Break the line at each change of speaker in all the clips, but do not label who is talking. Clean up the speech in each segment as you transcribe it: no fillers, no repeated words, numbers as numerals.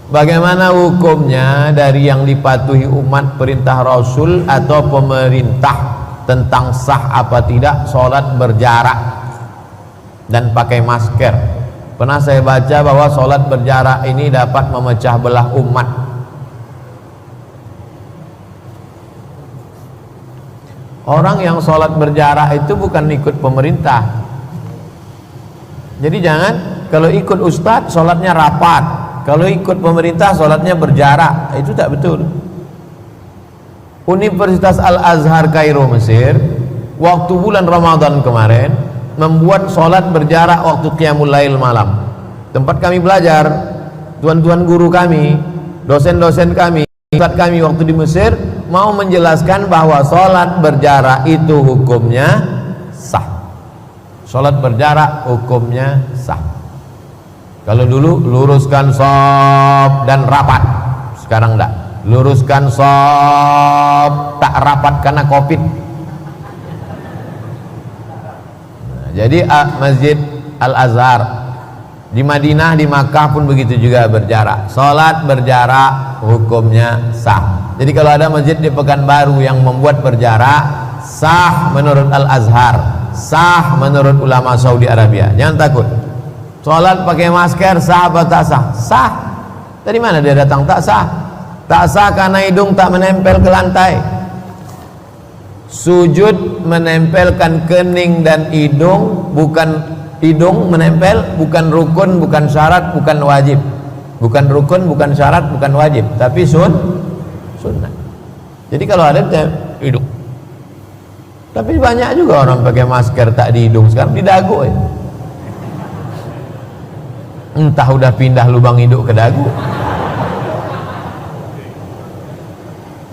Bagaimana hukumnya dari yang dipatuhi umat perintah Rasul atau pemerintah tentang sah apa tidak sholat berjarak dan pakai masker? Pernah saya baca bahwa sholat berjarak ini dapat memecah belah umat. Orang yang sholat berjarak itu bukan ikut pemerintah. Jadi jangan kalau ikut ustadz sholatnya rapat, kalau ikut pemerintah sholatnya berjarak. Itu tak betul. Universitas Al-Azhar Kairo Mesir waktu bulan Ramadan kemarin membuat sholat berjarak waktu qiyamul lail malam. Tempat kami belajar, tuan-tuan guru kami, dosen-dosen kami, ustadz kami waktu di Mesir mau menjelaskan bahwa sholat berjarak itu hukumnya sah. Sholat berjarak hukumnya sah. Kalau dulu luruskan shaf dan rapat, sekarang enggak. Luruskan shaf tak rapat karena Covid. Nah, jadi Masjid Al-Azhar di Madinah, di Makkah pun begitu juga berjarak. Sholat berjarak hukumnya sah. Jadi kalau ada masjid di Pekanbaru yang membuat berjarak, sah menurut Al-Azhar, sah menurut ulama Saudi Arabia. Jangan takut. Sholat pakai masker sah apa tak sah? Sah. Dari mana dia datang tak sah? Tak sah karena hidung tak menempel ke lantai. Sujud menempelkan kening dan hidung, bukan hidung menempel, bukan rukun, bukan syarat, bukan wajib. Bukan rukun, bukan syarat, bukan wajib, tapi sunnah. Jadi kalau ada hidung. Tapi banyak juga orang pakai masker tak di hidung, sekarang di dagu ya. Entah udah pindah lubang hidung ke dagu.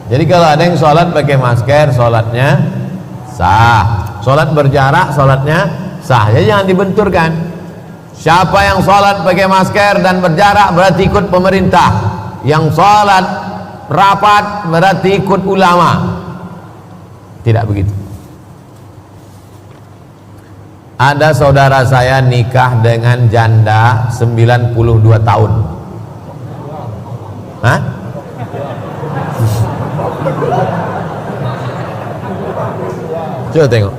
Jadi kalau ada yang sholat pakai masker, sholatnya sah. Sholat berjarak, sholatnya sah. Jadi jangan dibenturkan. Siapa yang sholat pakai masker dan berjarak berarti ikut pemerintah. Yang sholat rapat berarti ikut ulama. Tidak begitu. Ada saudara saya nikah dengan janda 92 tahun. Hah? Coba tengok.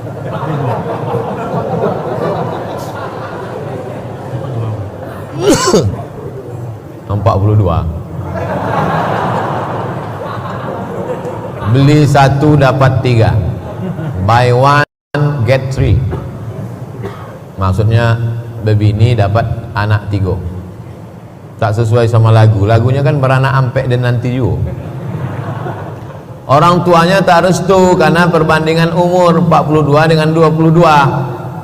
Nampak 42. Beli satu dapat 3. Buy one get 3. Maksudnya begini dapat anak 3. Tak sesuai sama lagu. Lagunya kan beranak ampek dan nanti juga. Orang tuanya tak restu karena perbandingan umur 42 dengan 22.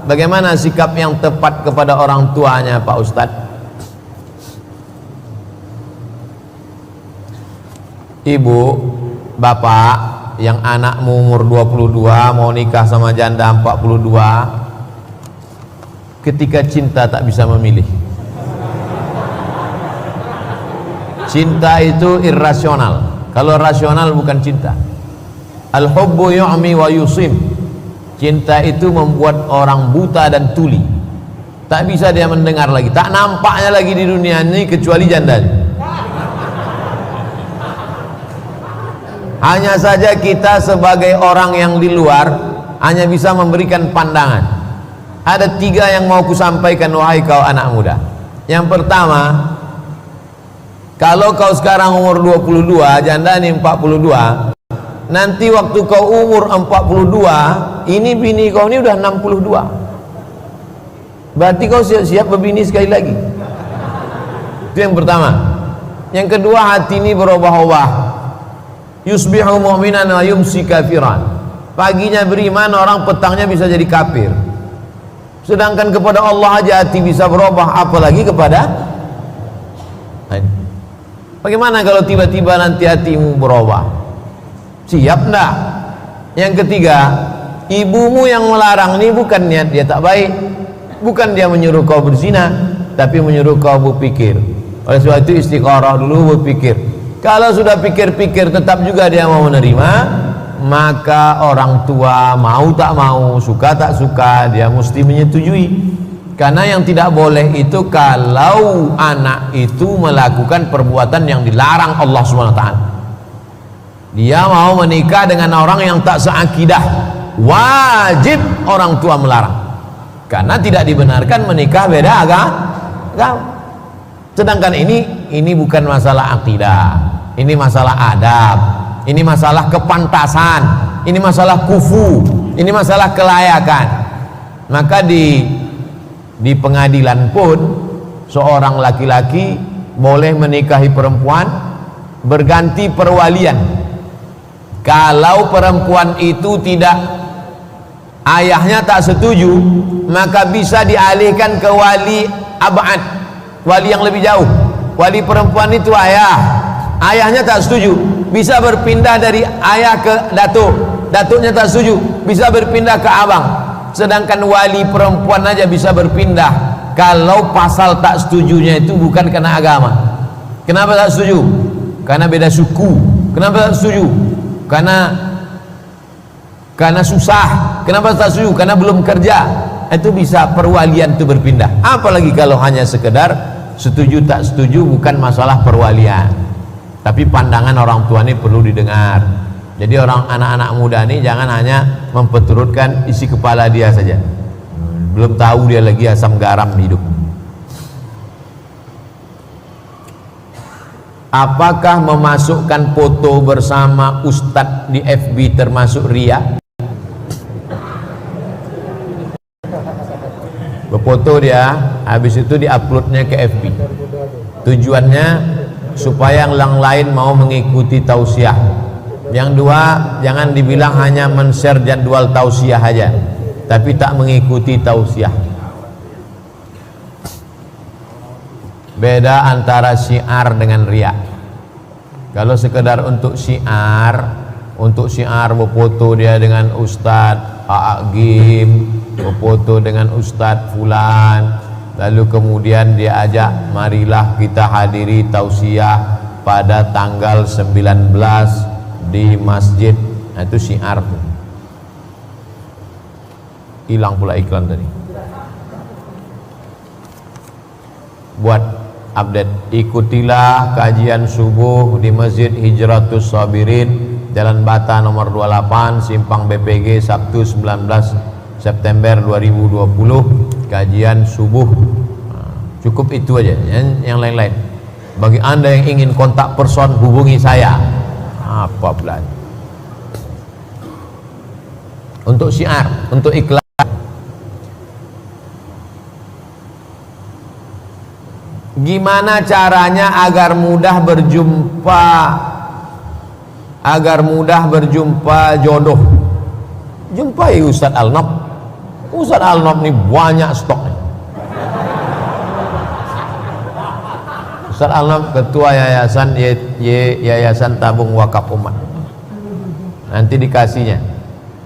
Bagaimana sikap yang tepat kepada orang tuanya Pak Ustadz? Ibu, bapak yang anakmu umur 22 mau nikah sama janda 42, ketika cinta tak bisa memilih. Cinta itu irrasional. Kalau rasional bukan cinta. Al-hubbu yu'mi wa yusim. Cinta itu membuat orang buta dan tuli. Tak bisa dia mendengar lagi, tak nampaknya lagi di dunia ini kecuali jandanya. Hanya saja kita sebagai orang yang di luar hanya bisa memberikan pandangan. Ada 3 yang mau kusampaikan wahai kau anak muda. Yang pertama, kalau kau sekarang umur 22, janda ini 42, nanti waktu kau umur 42, ini bini kau ini udah 62. Berarti kau siap-siap berbini sekali lagi. Itu yang pertama. Yang kedua, hati ini berubah-ubah. Yusbihu mu'minan wa yumsi kafiran. Paginya beriman, orang petangnya bisa jadi kafir. Sedangkan kepada Allah aja hati bisa berubah, apalagi kepada bagaimana kalau tiba-tiba nanti hatimu berubah? Siap enggak? Yang ketiga, ibumu yang melarang ini bukan niat dia tak baik, bukan dia menyuruh kau berzina, tapi menyuruh kau berpikir. Oleh sebab itu istikharah dulu, berpikir. Kalau sudah pikir-pikir tetap juga dia mau menerima, maka orang tua mau tak mau, suka tak suka, dia mesti menyetujui. Karena yang tidak boleh itu kalau anak itu melakukan perbuatan yang dilarang Allah SWT. Dia mau menikah dengan orang yang tak seakidah, wajib orang tua melarang. Karena tidak dibenarkan menikah beda agama. Sedangkan ini bukan masalah akidah, ini masalah adab, ini masalah kepantasan, ini masalah kufu, ini masalah kelayakan. Maka di pengadilan pun seorang laki-laki boleh menikahi perempuan berganti perwalian. Kalau perempuan itu tidak, ayahnya tak setuju, maka bisa dialihkan ke wali abad, wali yang lebih jauh. Wali perempuan itu ayahnya tak setuju, bisa berpindah dari ayah ke datuk, datuknya tak setuju, bisa berpindah ke abang. Sedangkan wali perempuan aja bisa berpindah kalau pasal tak setujunya itu bukan karena agama. Kenapa tak setuju? Karena beda suku. Kenapa tak setuju? Karena susah. Kenapa tak setuju? Karena belum kerja. Itu bisa perwalian itu berpindah. Apalagi kalau hanya sekedar setuju tak setuju, bukan masalah perwalian, tapi pandangan orang tua ini perlu didengar. Jadi anak-anak muda ini jangan hanya memperturutkan isi kepala dia saja, belum tahu dia lagi asam garam hidup. Apakah memasukkan foto bersama ustadz di FB termasuk ria? Berfoto dia, habis itu diuploadnya ke FB. Tujuannya supaya yang lain mau mengikuti tausiah. Yang dua, jangan dibilang hanya men-share jadwal tausiah aja, tapi tak mengikuti tausiah. Beda antara syiar dengan riya. Kalau sekedar untuk syiar berfoto dia dengan Ustadz A'agim, berfoto dengan Ustadz Fulan, lalu kemudian dia ajak, marilah kita hadiri tausiah pada tanggal 19 di masjid. Nah, itu syiar. Hilang pula iklan tadi. Buat update, ikutilah kajian subuh di Masjid Hijratus Sabirin, Jalan Bata nomor 28, Simpang BPG, Sabtu 19 September 2020, kajian subuh. Cukup itu aja, yang lain-lain. Bagi Anda yang ingin kontak person, hubungi saya. Apa belanja? Untuk syiar, untuk iklan. Gimana caranya agar mudah berjumpa jodoh? Jumpai Ustadz Al-Nob. Ustadz Al-Nob ini banyak stoknya. Ustadz Al-Nob ketua yayasan Yayasan Tabung Wakaf Umat. Nanti dikasihnya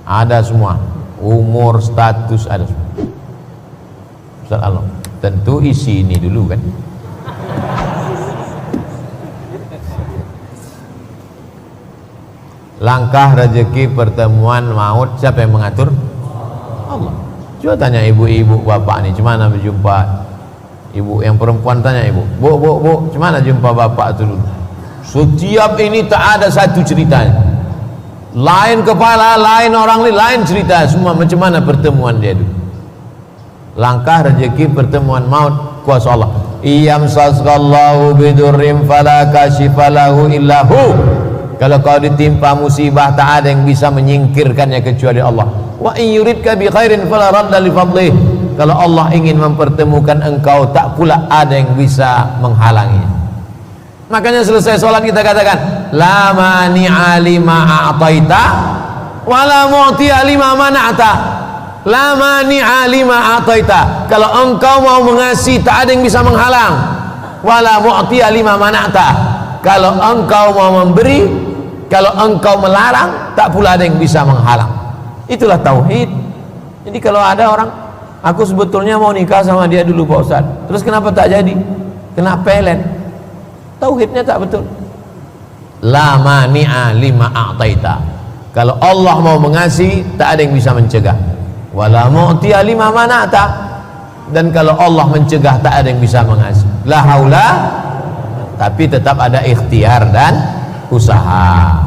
ada semua, umur, status, ada semua. Ustadz Al-Nob tentu isi ini dulu kan. Langkah rezeki pertemuan maut siapa yang mengatur? Allah. Coba tanya ibu-ibu bapak nih, cemana berjumpa ibu yang perempuan, tanya ibu, bu, cemana jumpa bapak itu dulu. Setiap ini tak ada satu ceritanya, lain kepala, lain orang, lain cerita semua. Macam mana pertemuan dia dulu? Langkah rezeki pertemuan maut kuasa Allah. Iyam sasgallahu bidurrim fala kashifalahu illahu. Kalau kau ditimpa musibah, tak ada yang bisa menyingkirkannya kecuali Allah. Wa in yuridka bi khairin fala radda li fadlih. Kalau Allah ingin mempertemukan engkau, tak pula ada yang bisa menghalanginya. Makanya selesai sholat kita katakan, la mani'a lima a'taita wa la mu'ti'a lima mana'ta. La mani'a lima a'taita. Kalau engkau mau mengasihi, tak ada yang bisa menghalang. Wa la mu'ti'a lima mana'ta. Kalau engkau mau memberi, kalau engkau melarang, tak pula ada yang bisa menghalang. Itulah tauhid. Jadi kalau ada orang, aku sebetulnya mau nikah sama dia dulu Pak Ustaz, terus kenapa tak jadi? Kena pelet. Tauhidnya tak betul. La mani'a lima a'taita. Kalau Allah mau mengasihi, tak ada yang bisa mencegah. Wala mu'ti'a lima mana'ta. dan kalau Allah mencegah tak ada yang bisa mengasihi. La haula, tapi tetap ada ikhtiar dan usaha.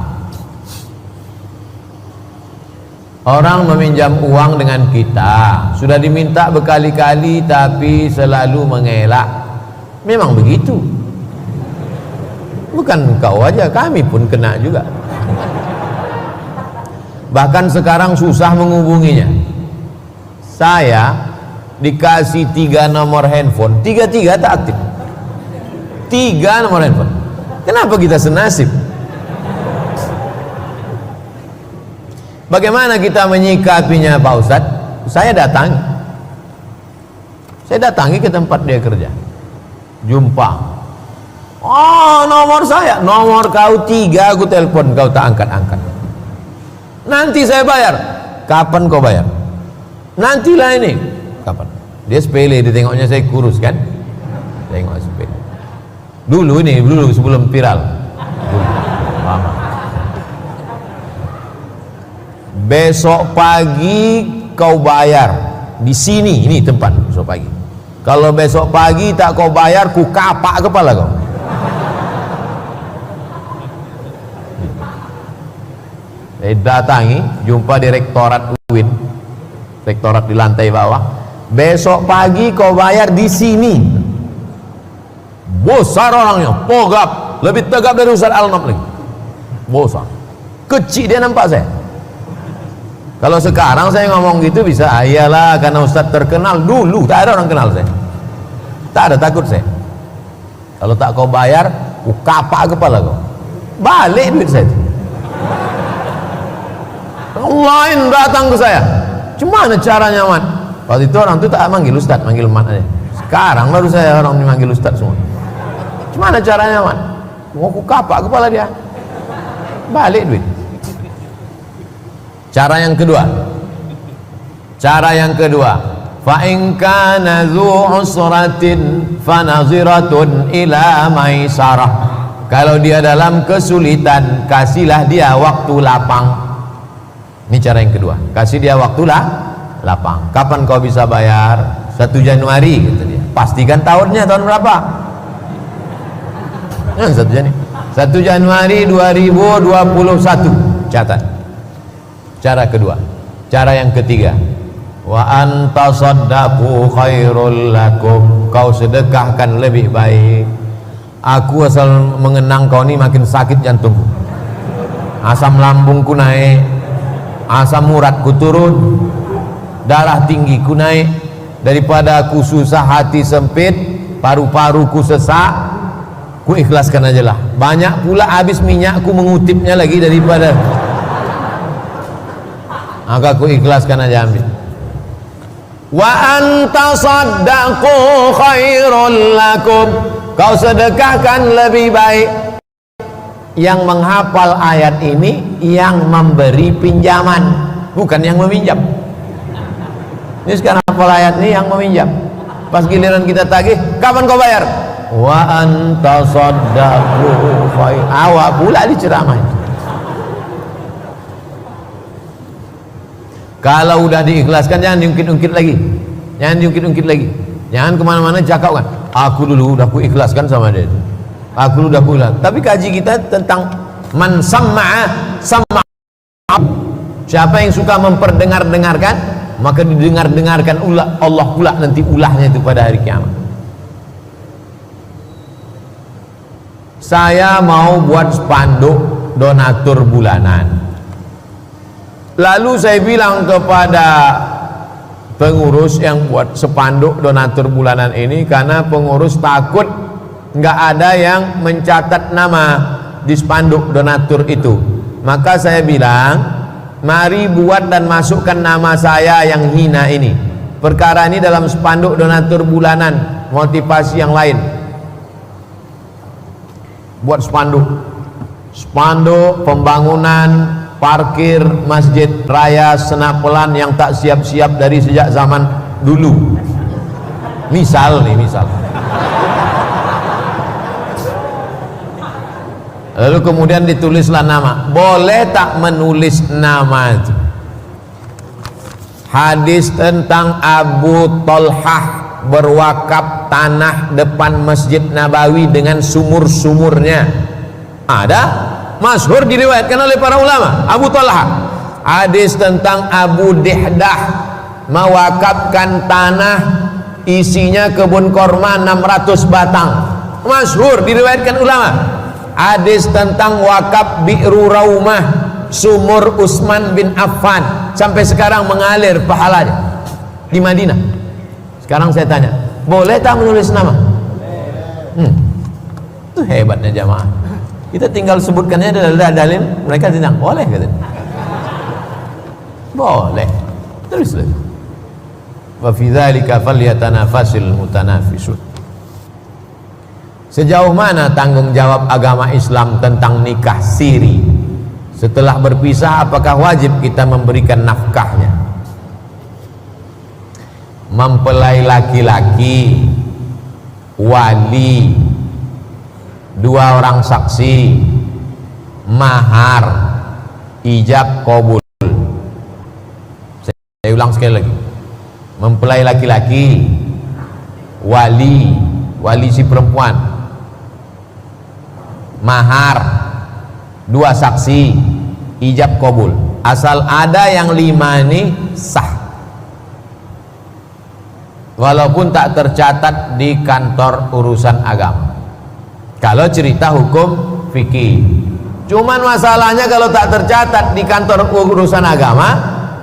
Orang meminjam uang dengan kita, sudah diminta berkali-kali tapi selalu mengelak. Memang begitu. Bukan kau aja, kami pun kena juga. Bahkan sekarang susah menghubunginya. Saya dikasih 3 nomor handphone, 3 tak aktif. 3 nomor handphone. Kenapa kita senasib? Bagaimana kita menyikapinya Pak Ustadz? Saya datangi ke tempat dia kerja, jumpa. Oh, nomor saya, nomor kau 3, aku telepon kau tak angkat-angkat. Nanti saya bayar. Kapan kau bayar? Nantilah ini. Kapan? Dia sepele, dia tengoknya saya kurus kan? Tengok sepele. Dulu sebelum viral. Lama. Besok pagi kau bayar di sini, ini tempat besok pagi. Kalau besok pagi tak kau bayar, ku kapak kepala kau. Saya datangi, jumpa direktorat UIN, rektorat di lantai bawah. Besok pagi kau bayar di sini. Besar orangnya, pogap, lebih tegap dari Ustaz Al-Nab lagi. Besar, kecil dia nampak saya. Kalau sekarang saya ngomong gitu bisa, iyalah karena Ustaz terkenal. Dulu tak ada orang kenal saya, tak ada, takut saya. Kalau tak kau bayar, ku kapak kepala kau. Balik duit saya. Lain datang ke saya, gimana caranya Mat? Waktu itu orang itu tak manggil Ustaz, manggil Mat aja. Sekarang baru saya orang dimanggil Ustaz semua. Gimana caranya Mat? Mau ku kapak kepala dia, balik duit. Cara yang kedua, fa in kana dzu usratin fanaziratun ila maisarah. Kalau dia dalam kesulitan, kasihlah dia waktu lapang. Ini cara yang kedua, kasih dia waktu lapang. Kapan kau bisa bayar? 1 Januari kata dia. Pastikan tahunnya tahun berapa? 1 Januari 2021. Catat. Cara kedua. Cara yang ketiga, wa antasaddaqu khairul lakum. Kau sedekahkan lebih baik. Aku asal mengenang kau ni makin sakit jantungku, asam lambungku naik, asam uratku turun, darah tinggiku naik. Daripada aku susah hati sempit, paru-paruku sesak, ku ikhlaskan aja lah. Banyak pula habis minyakku mengutipnya lagi daripada, maka ku ikhlaskan aja, ambil. Wa antasaddaqu khairul lakum. Kau sedekahkan lebih baik. Yang menghafal ayat ini yang memberi pinjaman, bukan yang meminjam. Ini sekarang hafal ayat ini yang meminjam. Pas giliran kita tagih, kapan kau bayar? Wa antasaddaqu khair. Awak pula diceramain. Kalau udah diikhlaskan, jangan diungkit-ungkit lagi, jangan kemana-mana cakap kan, aku dulu udah ku ikhlaskan sama dia, aku dulu udah ku ikhlas. Tapi kaji kita tentang man samma'a, siapa yang suka memperdengar-dengarkan, maka didengar-dengarkan Allah pula nanti ulahnya itu pada hari kiamat. Saya mau buat spanduk donatur bulanan. Lalu saya bilang kepada pengurus yang buat spanduk donatur bulanan ini, karena pengurus takut nggak ada yang mencatat nama di spanduk donatur itu, maka saya bilang, mari buat dan masukkan nama saya yang hina ini. Perkara ini dalam spanduk donatur bulanan, motivasi yang lain. Buat spanduk pembangunan parkir Masjid Raya Senapelan yang tak siap-siap dari sejak zaman dulu. Misal. Lalu kemudian ditulislah nama. Boleh tak menulis nama itu? Hadis tentang Abu Talhah berwakaf tanah depan Masjid Nabawi dengan sumur-sumurnya. Ada, masyhur diriwayatkan oleh para ulama. Abu Talha, hadis tentang Abu Dihdah mewakafkan tanah isinya kebun korma 600 batang, masyhur diriwayatkan ulama. Hadis tentang wakaf Bi'ru Raumah, sumur Utsman bin Affan, sampai sekarang mengalir pahalanya di Madinah. Sekarang saya tanya, boleh tak menulis nama? Itu hebatnya jamaah. Kita tinggal sebutkannya dalil, mereka tidak boleh katanya. Boleh, terus lagi. Wa fi dzalika falyatanafasil mutanafisun. Sejauh mana tanggung jawab agama Islam tentang nikah siri? Setelah berpisah, apakah wajib kita memberikan nafkahnya? Mempelai laki-laki, wali, 2 orang saksi, mahar, ijab qabul. Saya ulang sekali lagi. Mempelai laki-laki, wali si perempuan, mahar, 2 saksi, ijab qabul. Asal ada yang 5 ini sah, walaupun tak tercatat di kantor urusan agama. Kalau cerita hukum fikih, cuman masalahnya kalau tak tercatat di kantor urusan agama,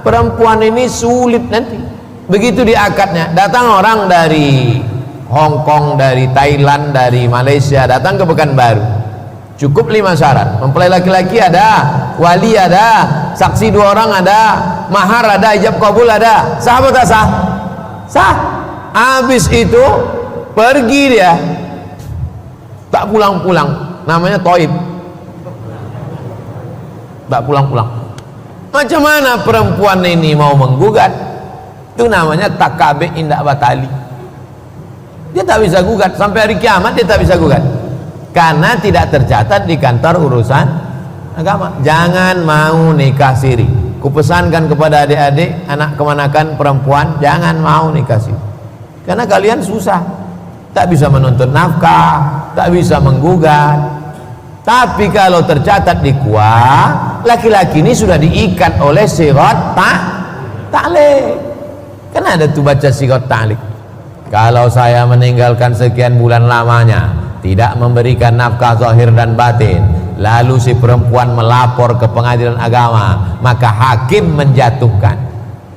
perempuan ini sulit nanti. Begitu diakadnya, datang orang dari Hong Kong, dari Thailand, dari Malaysia, datang ke Pekanbaru, cukup 5 syarat. Mempelai laki-laki ada, wali ada, saksi 2 orang ada, mahar ada, ijab qabul ada. Sah atau tak sah? Sah. Habis itu pergi dia, tak pulang-pulang, namanya toib, tak pulang-pulang. Macam mana perempuan ini mau menggugat? Itu namanya takabe indak batali. Dia tak bisa gugat sampai hari kiamat, dia tak bisa gugat karena tidak tercatat di kantor urusan agama. Jangan mau nikah siri. Kupesankan kepada adik-adik, anak kemanakan perempuan, jangan mau nikah siri, karena kalian susah, tak bisa menuntut nafkah, tak bisa menggugat. Tapi kalau tercatat di KUA, laki-laki ini sudah diikat oleh sirat ta'liq. Kan ada tuh baca sirat ta'liq. Kalau saya meninggalkan sekian bulan lamanya, tidak memberikan nafkah zahir dan batin, lalu si perempuan melapor ke pengadilan agama, maka hakim menjatuhkan.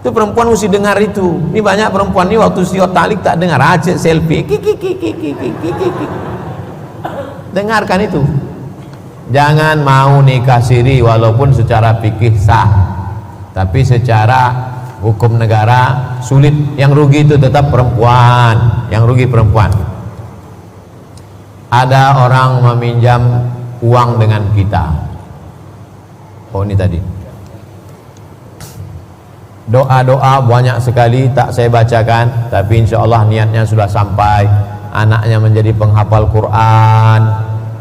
Itu perempuan mesti dengar itu. Ini banyak perempuan ini waktu sirat ta'liq tak dengar, aja selfie. Dengarkan itu. Jangan mau nikah siri walaupun secara fikih sah, tapi secara hukum negara sulit. Yang rugi itu tetap perempuan, yang rugi perempuan. Ada orang meminjam uang dengan kita. Oh, ini tadi doa-doa banyak sekali, tak saya bacakan, tapi insya Allah niatnya sudah sampai. Anaknya menjadi penghafal Quran,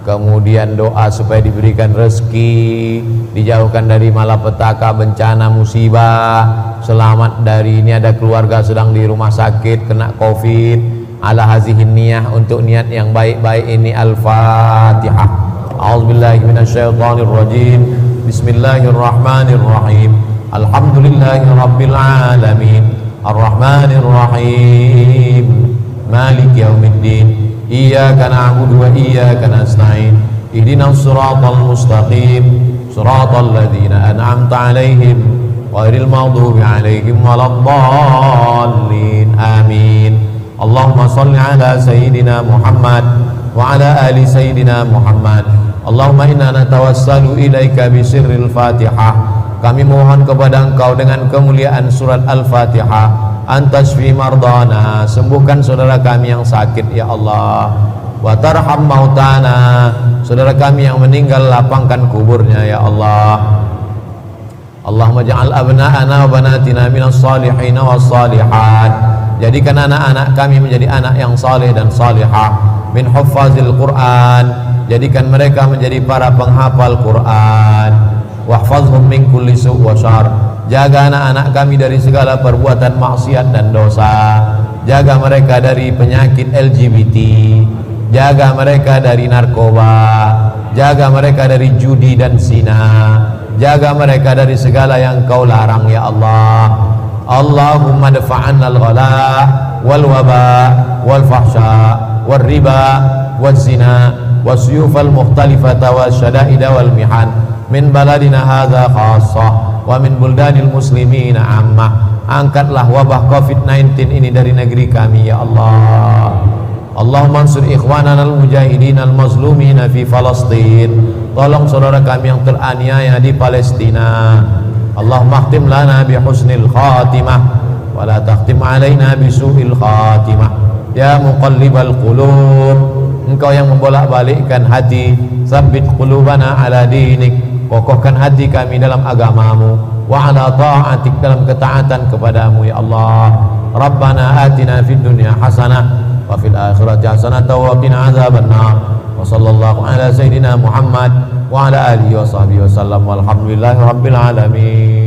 kemudian doa supaya diberikan rezeki, dijauhkan dari malapetaka, bencana, musibah, selamat dari ini, ada keluarga sedang di rumah sakit kena covid. Ala hazihin niyah, untuk niat yang baik-baik ini. Al-Fatihah. A'udzubillahi minasyaitonirrajim. Bismillahirrahmanirrahim. Alhamdulillahi rabbil alamin. Ar-Rahmanirrahim. Malik yaumiddin. Iyyaka na'budu wa iyyaka nasta'in. Ihdinas siratal mustaqim. Siratal ladzina an'amta 'alaihim ghairil maghdubi 'alaihim waladdallin. Amin. Allahumma salli ala sayyidina Muhammad wa ala ali sayyidina Muhammad. Allahumma inna natawassalu ilaika bisirril Fatihah. Kami mohon kepada Engkau dengan kemuliaan surat Al-Fatihah, antashfi mardana, sembuhkan saudara kami yang sakit ya Allah. Wa tarham mautana, saudara kami yang meninggal lapangkan kuburnya ya Allah. Allahumma ja'al abna'ana wa banatina minas salihin was salihat. Jadikan anak-anak kami menjadi anak yang saleh dan salihah, min huffazil Quran. Jadikan mereka menjadi para penghafal Quran. Wahfazhum min kulli su' wa syarr. Jaga anak-anak kami dari segala perbuatan maksiat dan dosa. jaga mereka dari penyakit LGBT, jaga mereka dari narkoba, jaga mereka dari judi dan zina, jaga mereka dari segala yang Kau larang ya Allah. Allahumma dafa'anna al-ghala wal waba wal fahsya wal riba wal zina wal suyufal mukhtalifata wal syada'ida wal mihan min baladina hadha khassah wa min buldanil muslimina ammah. Angkatlah wabah COVID-19 ini dari negeri kami ya Allah. Allahumma ansur ikhwanana al-mujahidin al-mazlumina fi Falastin. Tolong saudara kami yang teraniaya di Palestina. Allahumma khtim lana bi husnil khatimah wa la takhtim alaina bi su'il khatimah. Ya muqallibal qulub, Engkau yang membolak-balikkan hati, sabbit qulubana ala dinik, kokohkan hati kami dalam agamamu, wa ala ta'atik, dalam ketaatan kepadamu ya Allah. Rabbana atina fid dunya hasanah wa fil akhirati hasanah wa qina azabannar. Wa sallallahu ala sayyidina Muhammad wa ala alihi wa sahbihi wa sallam walhamdulillahi rabbil alamin.